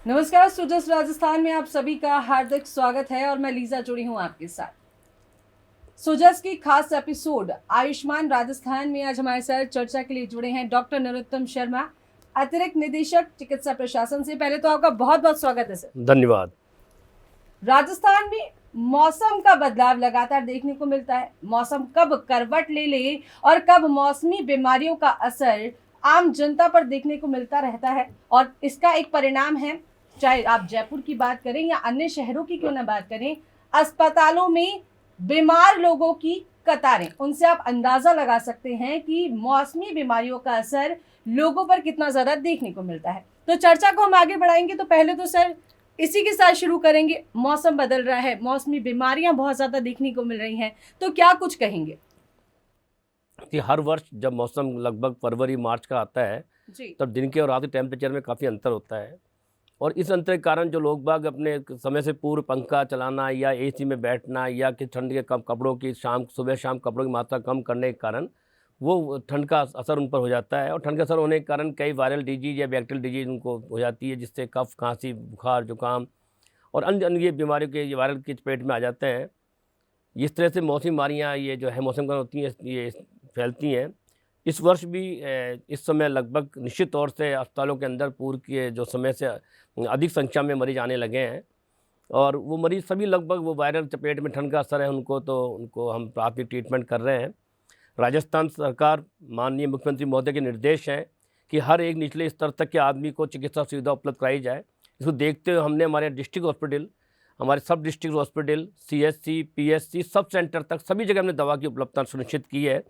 नमस्कार, सुजस राजस्थान में आप सभी का हार्दिक स्वागत है और मैं लीजा जुड़ी हूं आपके साथ। सुजस की खास एपिसोड आयुष्मान राजस्थान में आज हमारे साथ चर्चा के लिए जुड़े हैं डॉक्टर नरोत्तम शर्मा, अतिरिक्त निदेशक चिकित्सा प्रशासन से। पहले तो आपका बहुत बहुत स्वागत है सर। धन्यवाद। राजस्थान में मौसम का बदलाव लगातार देखने को मिलता है। मौसम कब करवट ले ले और कब मौसमी बीमारियों का असर आम जनता पर देखने को मिलता रहता है, और इसका एक परिणाम है, चाहे आप जयपुर की बात करें या अन्य शहरों की क्यों ना बात करें, अस्पतालों में बीमार लोगों की कतारें। उनसे आप अंदाजा लगा सकते हैं कि मौसमी बीमारियों का असर लोगों पर कितना ज्यादा देखने को मिलता है। तो चर्चा को हम आगे बढ़ाएंगे, तो पहले तो सर इसी के साथ शुरू करेंगे। मौसम बदल रहा है, मौसमी बीमारियां बहुत ज्यादा देखने को मिल रही हैं, तो क्या कुछ कहेंगे? कि हर वर्ष जब मौसम लगभग फरवरी मार्च का आता है जी। तब दिन के और रात के टेम्परेचर में काफ़ी अंतर होता है, और इस अंतर के कारण जो लोग बाग अपने समय से पूर्व पंखा चलाना या एसी में बैठना या कि ठंड के कम कपड़ों की सुबह शाम कपड़ों की मात्रा कम करने के कारण वो ठंड का असर उन पर हो जाता है, और ठंड का असर होने के कारण कई वायरल डिजीज़ या बैक्टीरियल डिजीज़ उनको हो जाती है, जिससे कफ, खांसी, बुखार, जुकाम और अन्य अन्य ये बीमारियों के ये वायरल की चपेट में आ जाते हैं। इस तरह से मौसमी बीमारियाँ ये जो है मौसम का होती हैं, ये फैलती हैं। इस वर्ष भी इस समय लगभग निश्चित तौर से अस्पतालों के अंदर पूर्व के जो समय से अधिक संख्या में मरीज आने लगे हैं, और वो मरीज़ सभी लगभग वो वायरल चपेट में ठंड का असर है उनको हम प्राथमिक ट्रीटमेंट कर रहे हैं। राजस्थान सरकार माननीय मुख्यमंत्री महोदय के निर्देश हैं कि हर एक निचले स्तर तक के आदमी को चिकित्सा सुविधा उपलब्ध कराई जाए। इसको देखते हुए हमने हमारे डिस्ट्रिक्ट हॉस्पिटल, हमारे सब district hospital, CHC, PSC, sub centre तक सभी जगह हमने दवा की उपलब्धता सुनिश्चित की है,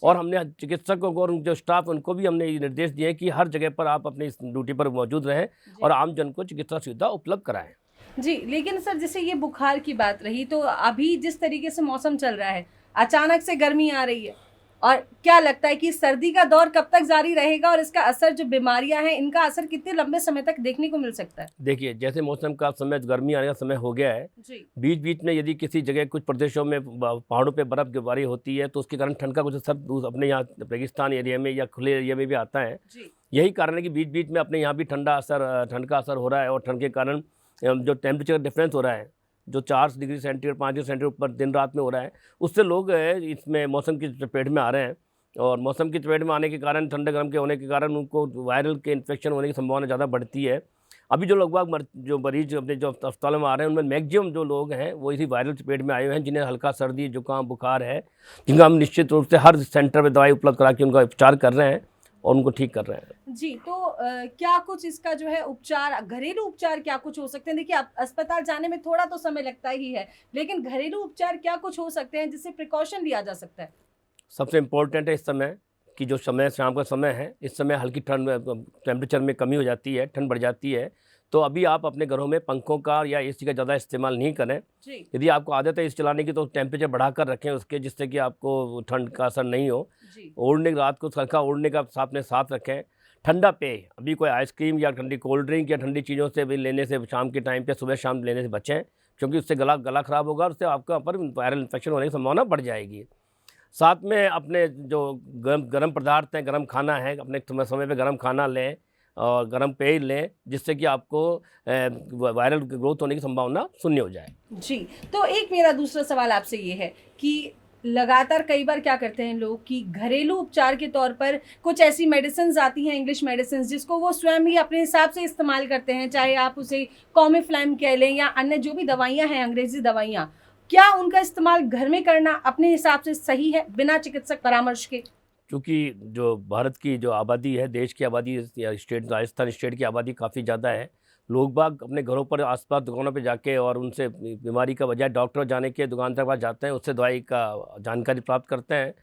और हमने चिकित्सकों को और जो स्टाफ उनको भी हमने ये निर्देश दिए हैं कि हर जगह पर आप अपनी ड्यूटी पर मौजूद रहें और आम जन को चिकित्सा सुविधा उपलब्ध कराएं। जी, लेकिन सर जैसे ये बुखार की बात रही, तो अभी जिस तरीके से मौसम चल रहा है, अचानक से गर्मी आ रही है, और क्या लगता है कि सर्दी का दौर कब तक जारी रहेगा और इसका असर, जो बीमारियां हैं, इनका असर कितने लंबे समय तक देखने को मिल सकता है? देखिए, जैसे मौसम का समय गर्मी आने का समय हो गया है, बीच बीच में यदि किसी जगह कुछ प्रदेशों में पहाड़ों पे बर्फबारी होती है तो उसके कारण ठंड का कुछ असर अपने यहाँ रेगिस्तान एरिया में या खुले एरिया में भी आता है। यही कारण है कि बीच बीच में अपने यहाँ भी ठंड का असर हो रहा है, और ठंड के कारण जो टेम्परेचर डिफरेंस हो रहा है, जो 4 डिग्री सेंटीग्रेड 5 डिग्री सेंटीग्रेड ऊपर दिन रात में हो रहा है, उससे लोग इसमें मौसम की चपेट में आ रहे हैं, और मौसम की चपेट में आने के कारण, ठंडे गर्म के होने के कारण उनको वायरल के इन्फेक्शन होने की संभावना ज़्यादा बढ़ती है। अभी जो लगभग जो मरीज अपने जो अस्पतालों में आ रहे हैं, उनमें मैक्सिमम जो लोग हैं वो इसी वायरल चपेट में आए हुए हैं, जिन्हें हल्का सर्दी, जुकाम, बुखार है, जिनका हम निश्चित रूप से हर सेंटर में दवाई उपलब्ध करा के उनका उपचार कर रहे हैं और उनको ठीक कर रहे हैं। जी, तो क्या कुछ इसका जो है उपचार, घरेलू उपचार क्या कुछ हो सकते हैं? देखिए, अस्पताल जाने में थोड़ा तो समय लगता ही है, लेकिन घरेलू उपचार क्या कुछ हो सकते हैं जिससे प्रिकॉशन लिया जा सकता है? सबसे इम्पोर्टेंट है इस समय कि जो समय शाम का समय है, इस समय हल्की ठंड टेम्परेचर में कमी हो जाती है, ठंड बढ़ जाती है, तो अभी आप अपने घरों में पंखों का या एसी का ज़्यादा इस्तेमाल नहीं करें। यदि आपको आदत है इस चलाने की तो टेम्परेचर बढ़ाकर रखें उसके, जिससे कि आपको ठंड का असर नहीं हो। ओढ़ने रात को हल्का ओढ़ने का अपने साथ रखें। ठंडा पेय, अभी कोई आइसक्रीम या ठंडी कोल्ड ड्रिंक या ठंडी चीज़ों से भी लेने से शाम के टाइम पे, सुबह शाम लेने से बचें, क्योंकि उससे गला ख़राब होगा और उससे आपका पर वायरल इन्फेक्शन होने की संभावना बढ़ जाएगी। साथ में अपने जो गर्म पदार्थ हैं, गर्म खाना है, अपने समय पे गर्म खाना लें और गर्म पेय लें, जिससे कि आपको वायरल ग्रोथ होने की संभावना शून्य हो जाए। जी, तो एक मेरा दूसरा सवाल आपसे ये है कि लगातार कई बार क्या करते हैं लोग कि घरेलू उपचार के तौर पर कुछ ऐसी मेडिसिन आती हैं, इंग्लिश मेडिसिन, जिसको वो स्वयं ही अपने हिसाब से इस्तेमाल करते हैं, चाहे आप उसे कॉमिफ्लैम कह लें या अन्य जो भी दवाइयाँ हैं, अंग्रेजी दवाइयाँ, क्या उनका इस्तेमाल घर में करना अपने हिसाब से सही है बिना चिकित्सक परामर्श के? क्योंकि जो भारत की जो आबादी है, देश की आबादी या स्टेट, राजस्थान स्टेट की आबादी काफ़ी ज़्यादा है, लोग बाग अपने घरों पर आसपास दुकानों पे जाके और उनसे बीमारी का बजाय डॉक्टर जाने के दुकान तक पास जाते हैं, उससे दवाई का जानकारी प्राप्त करते हैं,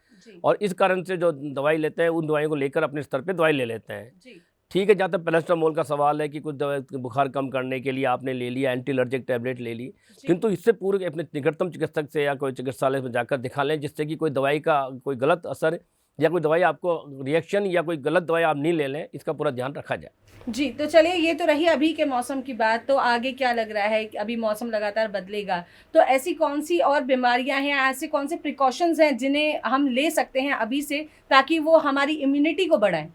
और इस कारण से जो दवाई लेते हैं उन दवाइयों को लेकर अपने स्तर पे दवाई ले लेते हैं। ठीक है, जहाँ तक पैरासिटामोल का सवाल है कि कुछ दवाई बुखार कम करने के लिए आपने ले लिया, एंटी एलर्जिक टैबलेट ले ली, किंतु इससे पूर्व अपने निकटतम चिकित्सक से या कोई चिकित्सालय में जाकर दिखा लें, जिससे कि कोई दवाई का कोई गलत असर या कोई दवाई आपको रिएक्शन या कोई गलत दवाई आप नहीं ले लें, इसका पूरा ध्यान रखा जाए। जी, तो चलिए ये तो रही अभी के मौसम की बात, तो आगे क्या लग रहा है कि अभी मौसम लगातार बदलेगा, तो ऐसी कौन-सी और बीमारियाँ हैं, ऐसे कौन से प्रिकॉशंस हैं जिन्हें हम ले सकते हैं अभी से ताकि वो हमारी इम्यूनिटी को बढ़ाएँ?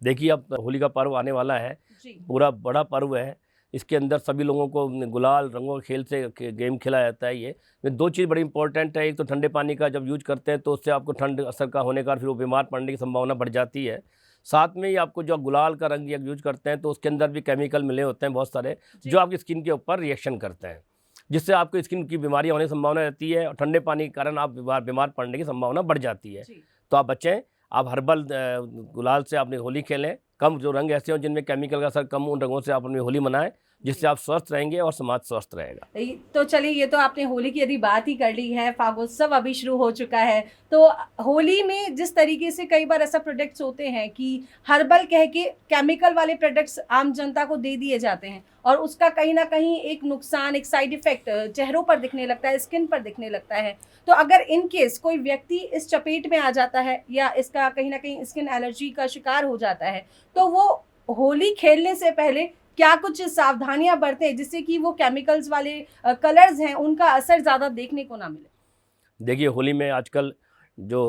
देखिए, अब होली का पर्व आने वाला है, जी, पूरा बड़ा पर्व है। इसके अंदर सभी लोगों को गुलाल रंगों के खेल से गेम खेला जाता है। ये 2 चीज़ बड़ी इंपॉर्टेंट है। एक तो ठंडे पानी का जब यूज़ करते हैं तो उससे आपको ठंड असर का होने का, फिर वो बीमार पड़ने की संभावना बढ़ जाती है। साथ में ही आपको जो गुलाल का रंग यूज़ करते हैं तो उसके अंदर भी केमिकल मिले होते हैं बहुत सारे, जी। जो आपकी स्किन के ऊपर रिएक्शन करते हैं, जिससे आपको स्किन की बीमारियाँ होने की संभावना रहती है और ठंडे पानी के कारण आप बीमार पड़ने की संभावना बढ़ जाती है। जी। तो आप बचें, आप हर्बल गुलाल से अपनी होली खेलें। कम जो रंग ऐसे हों जिनमें केमिकल का असर कम, उन रंगों से आप अपनी होली मनाएं, जिससे आप स्वस्थ रहेंगे और समाज स्वस्थ रहेगा। तो चलिए ये तो आपने होली की यदि बात ही कर ली है, फागोत्सव अभी शुरू हो चुका है, तो होली में जिस तरीके से कई बार ऐसा प्रोडक्ट्स होते हैं कि हर्बल कह के केमिकल वाले प्रोडक्ट्स आम जनता को दे दिए जाते हैं और उसका कहीं ना कहीं एक नुकसान, एक साइड इफेक्ट चेहरों पर दिखने लगता है, स्किन पर दिखने लगता है। तो अगर इन केस कोई व्यक्ति इस चपेट में आ जाता है या इसका कहीं ना कहीं स्किन एलर्जी का शिकार हो जाता है, तो वो होली खेलने से पहले क्या कुछ सावधानियां बरतें जिससे कि वो केमिकल्स वाले कलर्स हैं उनका असर ज़्यादा देखने को ना मिले? देखिए, होली में आजकल जो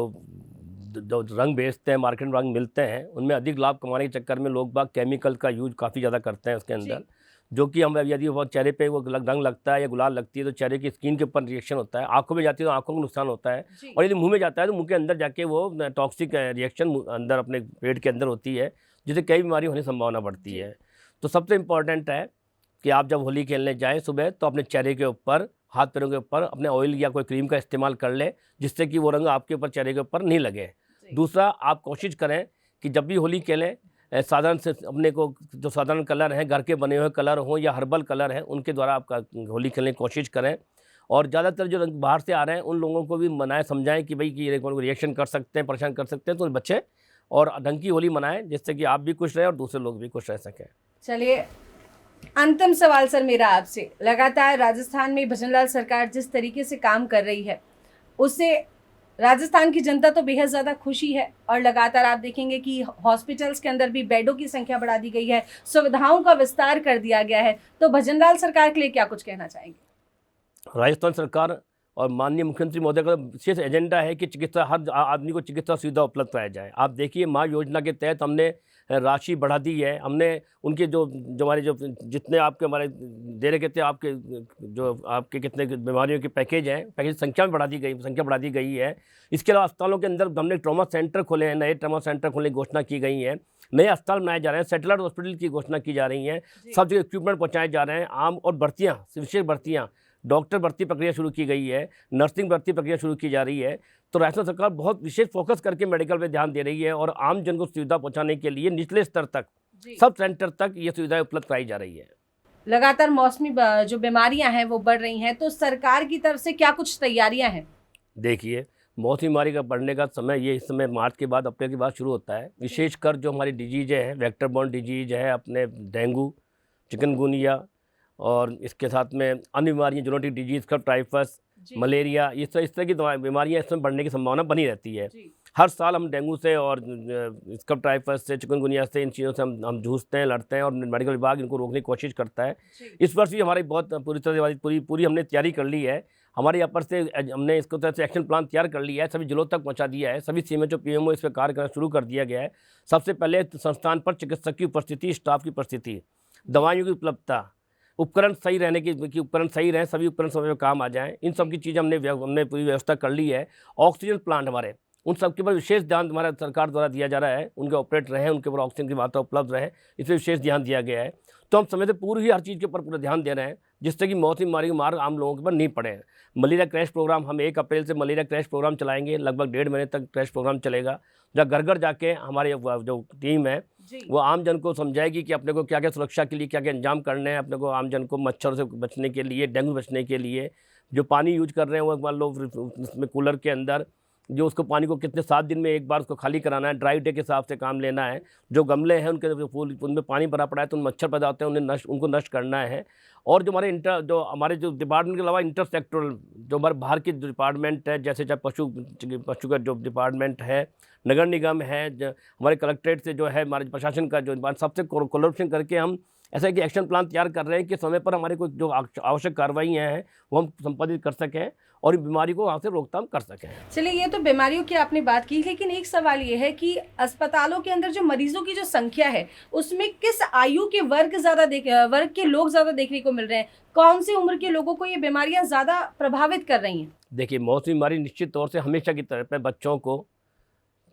जो रंग बेचते हैं, मार्केट में रंग मिलते हैं, उनमें अधिक लाभ कमाने के चक्कर में लोग बाग केमिकल का यूज़ काफ़ी ज़्यादा करते हैं उसके अंदर, जो कि हम यदि वो चेहरे पे वो रंग लगता है या गुलाल लगती है तो चेहरे की स्किन के ऊपर रिएक्शन होता है, आँखों में जाती है तो आँखों को नुकसान होता है, जी। और यदि मुँह में जाता है तो मुँह के अंदर जाके वो टॉक्सिक रिएक्शन अंदर अपने पेट के अंदर होती है, जिससे कई बीमारी होने की संभावना बढ़ती है। तो सबसे इम्पोर्टेंट है कि आप जब होली खेलने जाएँ सुबह तो अपने चेहरे के ऊपर, हाथ पैरों के ऊपर अपने ऑयल या कोई क्रीम का इस्तेमाल कर लें, जिससे कि वो रंग आपके ऊपर, चेहरे के ऊपर नहीं लगे। जी। दूसरा, आप कोशिश करें कि जब भी होली खेलें, साधारण से अपने को जो साधारण कलर हैं, घर के बने हुए कलर हों या हर्बल कलर हैं, उनके द्वारा आप होली खेलने की कोशिश करें। और ज़्यादातर जो रंग बाहर से आ रहे हैं उन लोगों को भी मनाएं, समझाएं कि भाई कि ये रिएक्शन कर सकते हैं, परेशान कर सकते हैं, तो बच्चे और ढंग की होली मनाएं, जिससे कि आप भी खुश रहें और दूसरे लोग भी खुश रह सकें। चलिए, अंतिम सवाल सर मेरा आपसे, लगातार राजस्थान में भजनलाल सरकार जिस तरीके से काम कर रही है उससे राजस्थान की जनता तो बेहद ज़्यादा खुशी है और लगातार आप देखेंगे कि हॉस्पिटल्स के अंदर भी बेडों की संख्या बढ़ा दी गई है, सुविधाओं का विस्तार कर दिया गया है, तो भजनलाल सरकार के लिए क्या कुछ कहना चाहेंगे? राजस्थान सरकार और माननीय मुख्यमंत्री महोदय का विशेष एजेंडा है कि चिकित्सा, हर आदमी को चिकित्सा सुविधा उपलब्ध कराई जाए। आप देखिए, माँ योजना के तहत हमने राशि बढ़ा दी है, हमने उनके जो हमारे जो जितने आपके हमारे दे रहे थे, आपके जो आपके कितने बीमारियों के पैकेज हैं, पैकेज संख्या बढ़ा दी गई है। इसके अलावा अस्पतालों के अंदर हमने ट्रॉमा सेंटर खोले हैं, नए ट्रॉमा सेंटर खोलने की घोषणा की गई है, नए अस्पताल बनाए जा रहे हैं, सैटेलाइट हॉस्पिटल की घोषणा की जा रही है, सब जगह इक्विपमेंट पहुँचाए जा रहे हैं, आम और भर्तियाँ, विशेष भर्तियाँ, डॉक्टर भर्ती प्रक्रिया शुरू की गई है, नर्सिंग भर्ती प्रक्रिया शुरू की जा रही है। तो राजस्थान सरकार बहुत विशेष फोकस करके मेडिकल पे ध्यान दे रही है और आम जन को सुविधा पहुंचाने के लिए निचले स्तर तक, सब सेंटर तक ये सुविधाएं उपलब्ध कराई जा रही है। लगातार मौसमी जो बीमारियां हैं वो बढ़ रही हैं, तो सरकार की तरफ से क्या कुछ तैयारियां हैं? देखिए, मौसमी बीमारी का बढ़ने का समय ये इस समय मार्च के बाद, अप्रैल के बाद शुरू होता है। विशेषकर जो हमारी डिजीज़ हैं, वेक्टर बॉर्न डिजीज़ है, अपने डेंगू, चिकनगुनिया और इसके साथ में अन्य बीमारियाँ, जूनोटिक डिजीज़ का टाइफस, मलेरिया, इस तरह की बीमारियाँ इसमें बढ़ने की संभावना बनी रहती है। हर साल हम डेंगू से और स्कब टाइफस से, चिकनगुनिया से, इन चीज़ों से हम जूझते हैं, लड़ते हैं और मेडिकल विभाग इनको रोकने की कोशिश करता है। इस वर्ष भी हमारी बहुत पूरी तरह पूरी हमने तैयारी कर ली है। हमारे यहाँ पर से हमने इसको तरह से एक्शन प्लान तैयार कर लिया है, सभी जिलों तक पहुँचा दिया है, सभी सीएमएचओ पीएमओ इस पर कार्य करना शुरू कर दिया गया है। सबसे पहले संस्थान पर चिकित्सक की उपस्थिति, स्टाफ की उपस्थिति, दवाइयों की उपलब्धता, उपकरण सही रहने की उपकरण सही रहें, सभी उपकरण समय पर काम आ जाएँ, इन सब की चीज़ हमने पूरी व्यवस्था कर ली है। ऑक्सीजन प्लांट हमारे, उन सब के ऊपर विशेष ध्यान हमारा सरकार द्वारा दिया जा रहा है, उनके ऑपरेट रहें, उनके ऊपर ऑक्सीजन की मात्रा उपलब्ध रहे, इस पर विशेष ध्यान दिया गया है। तो हम समय से पूरी ही हर चीज़ के ऊपर पूरा ध्यान दे रहे हैं, जिससे कि मौसमी बीमारी के मार आम लोगों के ऊपर नहीं पड़े। मलेरिया क्रैश प्रोग्राम, हम 1 अप्रैल से मलेरिया क्रैश प्रोग्राम चलाएंगे, लगभग 1.5 महीने तक क्रैश प्रोग्राम चलेगा, जहाँ घर घर जाके हमारे जो टीम है वो आम जन को समझाएगी कि अपने को क्या क्या सुरक्षा के लिए क्या क्या इंतजाम करने हैं, अपने को आम जन को मच्छर से बचने के लिए, डेंगू बचने के लिए, जो पानी यूज कर रहे हैं वो मान लो उसमें कूलर के अंदर जो उसको पानी को कितने 7 दिन में एक बार उसको खाली कराना है, ड्राई डे के हिसाब से काम लेना है। जो गमले हैं उनके जो फूल उनमें पानी भरा पड़ा है तो उन मच्छर पैदा होते हैं, उनको नष्ट करना है। और जो हमारे जो डिपार्टमेंट के अलावा इंटर सेक्टरल जो हमारे बाहर के डिपार्टमेंट है, जैसे चाहे पशु का जो डिपार्टमेंट है, नगर निगम है, हमारे कलेक्ट्रेट से जो है हमारे प्रशासन का जो सबसे कोलैबोरेशन करके हम ऐसा कि एक्शन प्लान तैयार कर रहे हैं कि समय पर हमारे कोई जो आवश्यक कार्रवाइयाँ हैं वो हम संपादित कर सकें और इस बीमारी को वहाँ से रोकथाम कर सकें। चलिए, ये तो बीमारियों की आपने बात की, लेकिन एक सवाल ये है कि अस्पतालों के अंदर जो मरीजों की जो संख्या है उसमें किस आयु के वर्ग के लोग ज़्यादा देखने को मिल रहे हैं? कौन सी उम्र के लोगों को ये बीमारियां ज़्यादा प्रभावित कर रही हैं? देखिए, मौसमी बीमारी निश्चित तौर से हमेशा की तरह पे बच्चों को,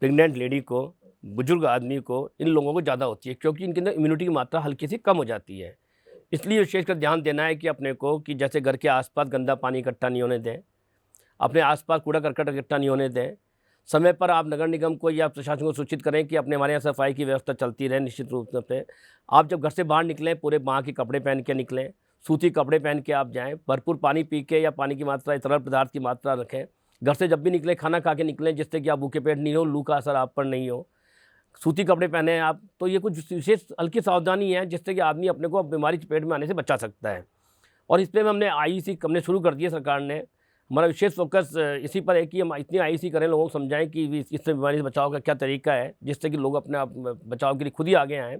प्रेग्नेंट लेडी को, बुजुर्ग आदमी को, इन लोगों को ज़्यादा होती है क्योंकि इनके अंदर इम्यूनिटी की मात्रा हल्की सी कम हो जाती है। इसलिए विशेषकर ध्यान देना है कि अपने को कि जैसे घर के आसपास गंदा पानी इकट्ठा नहीं होने दें, अपने आसपास कूड़ा करकट इकट्ठा नहीं होने दें। समय पर आप नगर निगम को या प्रशासन को सूचित करें कि अपने हमारे यहाँ सफाई की व्यवस्था चलती रहे। निश्चित रूप से आप जब घर से बाहर निकलें पूरे माह के कपड़े पहन के निकलें, सूती कपड़े पहन के आप जाएँ, भरपूर पानी पी के या पानी की मात्रा, तरल पदार्थ की मात्रा रखें। घर से जब भी निकलें खाना खा के निकलें जिससे कि आप भूखे पेट नहीं हो, लू का असर आप पर नहीं हो। सूती कपड़े पहने हैं आप, तो ये कुछ विशेष हल्की सावधानी है जिससे कि आदमी अपने को बीमारी चपेट में आने से बचा सकता है। और इस पर हमने IEC हमने शुरू कर दिया, सरकार ने। हमारा विशेष फोकस इसी पर है कि हम इतनी IEC करें, लोगों को समझाएं कि इससे बीमारी से बचाव का क्या तरीका है, जिससे कि लोग अपने आप बचाव के लिए खुद ही आगे आएँ।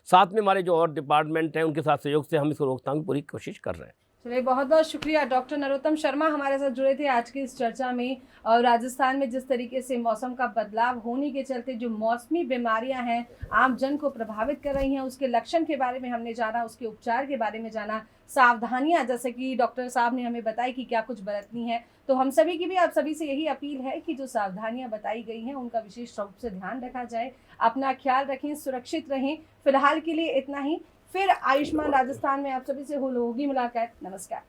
साथ में हमारे जो और डिपार्टमेंट हैं उनके साथ सहयोग से हम इसको रोकथाम की पूरी कोशिश कर रहे हैं। चलिए, बहुत बहुत शुक्रिया डॉक्टर नरोत्तम शर्मा हमारे साथ जुड़े थे आज की इस चर्चा में। और राजस्थान में जिस तरीके से मौसम का बदलाव होने के चलते जो मौसमी बीमारियां हैं आम जन को प्रभावित कर रही हैं, उसके लक्षण के बारे में हमने जाना, उसके उपचार के बारे में जाना, सावधानियां जैसे कि डॉक्टर साहब ने हमें बताई कि क्या कुछ बरतनी है। तो हम सभी की भी आप सभी से यही अपील है कि जो सावधानियां बताई गई हैं उनका विशेष रूप से ध्यान रखा जाए। अपना ख्याल रखें, सुरक्षित रहें। फिलहाल के लिए इतना ही। फिर आयुष्मान राजस्थान में आप सभी से होगी मुलाकात। नमस्कार।